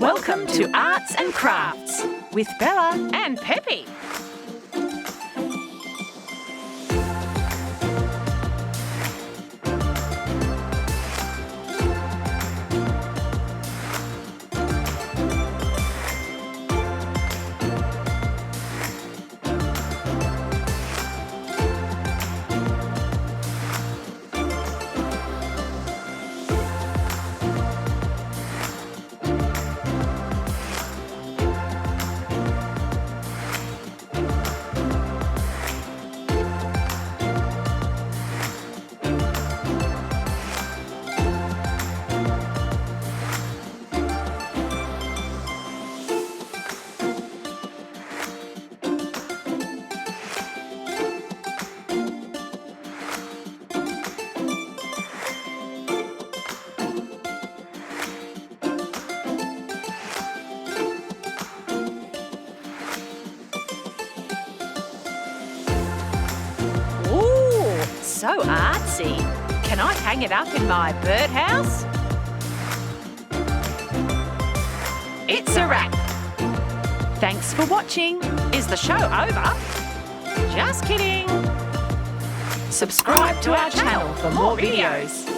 Welcome to Arts and Crafts with Bella and Peppy. so artsy. Can I hang it up in my birdhouse? It's a wrap. Thanks for watching. Is the show over? Just kidding. Subscribe to our channel for more videos.